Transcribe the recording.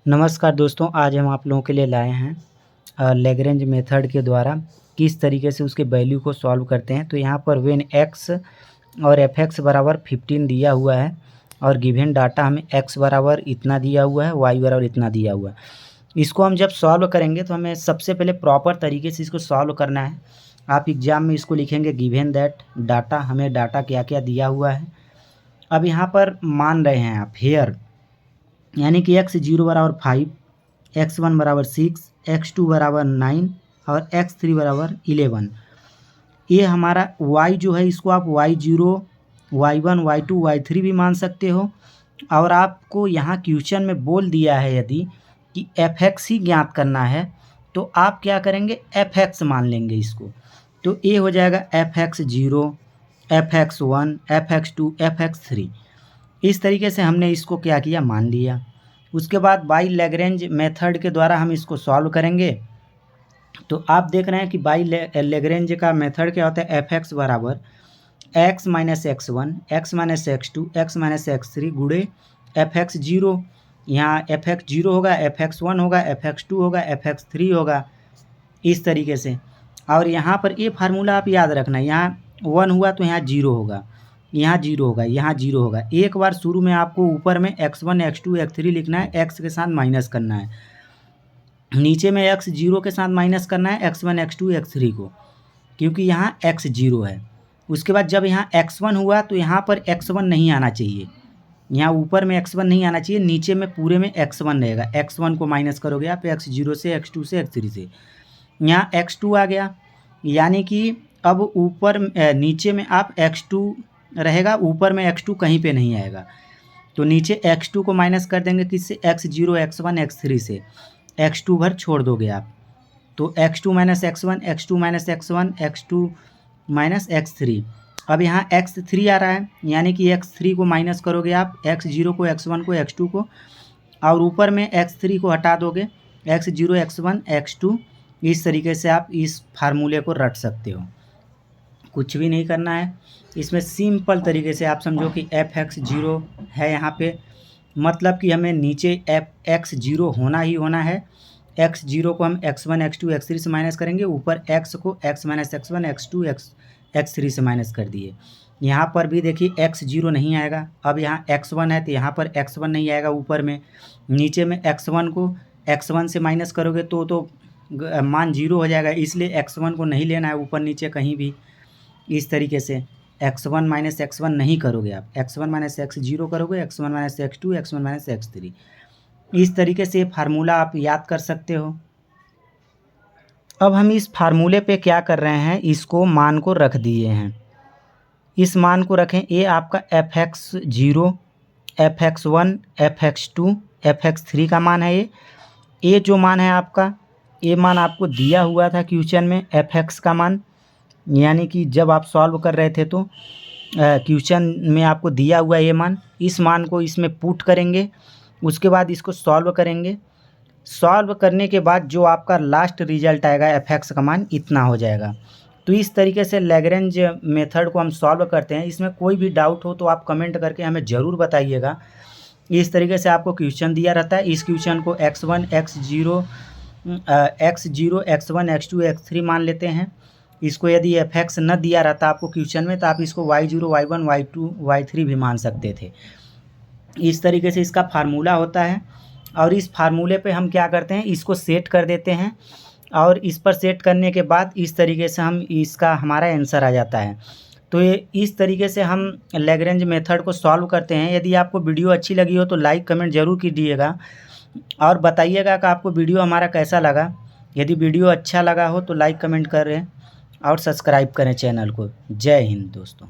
नमस्कार दोस्तों, आज हम आप लोगों के लिए लाए हैं लैग्रेंज मेथड के द्वारा किस तरीके से उसके वैल्यू को सॉल्व करते हैं। तो यहाँ पर व्हेन x और f(x) बराबर 15 दिया हुआ है और गिवन डाटा हमें x बराबर इतना दिया हुआ है, y बराबर इतना दिया हुआ है। इसको हम जब सॉल्व करेंगे तो हमें सबसे पहले प्रॉपर तरीके से इसको सॉल्व करना है। आप एग्ज़ाम में इसको लिखेंगे गिवन दैट डाटा, हमें डाटा क्या क्या दिया हुआ है। अब यहाँ पर मान रहे हैं आप हेयर, यानी कि x0 बराबर 5, x1 बराबर 6, x2 बराबर 9 और x3 बराबर 11। ये हमारा y जो है इसको आप y0, y1, y2, y3 भी मान सकते हो। और आपको यहाँ क्वेश्चन में बोल दिया है यदि कि f(x) ही ज्ञात करना है तो आप क्या करेंगे, f(x) मान लेंगे इसको। तो ये हो जाएगा f(x0), f(x1), f(x2), f(x3). इस तरीके से हमने इसको क्या किया, मान लिया। उसके बाद बाई लैग्रेंज मेथड के द्वारा हम इसको सॉल्व करेंगे। तो आप देख रहे हैं कि बाई लैग्रेंज का मेथड क्या होता है, f(x) बराबर x minus x1, x minus x2, x minus x3 गुणे f(x0). यहाँ f(x0) होगा, f(x1) होगा, f(x2) होगा, f(x3) होगा, इस तरीके से। और यहाँ पर ये फार्मूला आप याद रखना, यहाँ 1 हुआ तो यहाँ 0 होगा, यहाँ 0 होगा, यहाँ 0 होगा। एक बार शुरू में आपको ऊपर में x1, x2, x3 लिखना है, x के साथ माइनस करना है। नीचे में x0 के साथ माइनस करना है x1, x2, x3 को, क्योंकि यहाँ x0 है। उसके बाद जब यहाँ x1 हुआ तो यहाँ पर x1 नहीं आना चाहिए, यहाँ ऊपर में x1 नहीं आना चाहिए, नीचे में पूरे में x1 रहेगा। x1 को माइनस करोगे आप x0 से, x2 से, x3 से, यहाँ x2 आ गया। यानी कि अब ऊपर नीचे में आप x2 रहेगा, ऊपर में x2 कहीं पे नहीं आएगा। तो नीचे x2 को माइनस कर देंगे किससे, x0, x1, x3 से, x2 भर छोड़ दोगे आप। तो x2 minus x1, x2 minus x1, x2 minus x3। अब यहाँ x3 आ रहा है, यानी कि x3 को माइनस करोगे आप, x0 को, x1 को, x2 को, और ऊपर में x3 को हटा दोगे, x0, x1, x2। इस तरीके से आप इस फार्मूले को रट सकते हो। कुछ भी नहीं करना है इसमें, सिंपल तरीके से आप समझो कि f(x0) है यहाँ पे, मतलब कि हमें नीचे f(x0) होना ही होना है। x0 को हम x1, x2, x3 से माइनस करेंगे, ऊपर x को x minus x1, x2, x3 से माइनस कर दिए। यहाँ पर भी देखिए x0 नहीं आएगा। अब यहाँ x1 है तो यहाँ पर x1 नहीं आएगा ऊपर में। नीचे में x1 को x1 से माइनस करोगे तो मान 0 हो जाएगा, इसलिए x1 को नहीं लेना है ऊपर नीचे कहीं भी। इस तरीके से x1 माइनस x1 नहीं करोगे आप, x1 माइनस x0 करोगे, x1 minus x2, x1 minus x3। इस तरीके से फार्मूला आप याद कर सकते हो। अब हम इस फार्मूले पे क्या कर रहे हैं, इसको मान को रख दिए हैं। इस मान को रखें, ये आपका f(x0), f(x1), f(x2), f(x3) का मान है। ये जो मान है आपका, ये मान आपको दिया हुआ था क्वेश्चन में, f(x) का मान, यानी कि जब आप सॉल्व कर रहे थे तो क्वेश्चन में आपको दिया हुआ ये मान। इस मान को इसमें पुट करेंगे, उसके बाद इसको सॉल्व करेंगे। सॉल्व करने के बाद जो आपका लास्ट रिजल्ट आएगा f(x) का मान इतना हो जाएगा। तो इस तरीके से लैग्रेंज मेथड को हम सॉल्व करते हैं। इसमें कोई भी डाउट हो तो आप कमेंट करके हमें ज़रूर बताइएगा। इस तरीके से आपको क्वेश्चन दिया रहता है। इस क्वेश्चन को x1, x0, x1, x2, x3 मान लेते हैं। इसको यदि f(x) न दिया रहता आपको क्वेश्चन में तो आप इसको y0, y1, y2, y3 भी मान सकते थे। इस तरीके से इसका फार्मूला होता है। और इस फार्मूले पे हम क्या करते हैं, इसको सेट कर देते हैं, और इस पर सेट करने के बाद इस तरीके से इसका हमारा आंसर आ जाता है। तो ये इस तरीके से हम लैग्रेंज मेथड को सॉल्व करते हैं। यदि आपको वीडियो अच्छी लगी हो तो लाइक कमेंट ज़रूर कीजिएगा और बताइएगा कि आपको वीडियो हमारा कैसा लगा। यदि वीडियो अच्छा लगा हो तो लाइक कमेंट करें और सब्सक्राइब करें चैनल को। जय हिंद दोस्तों।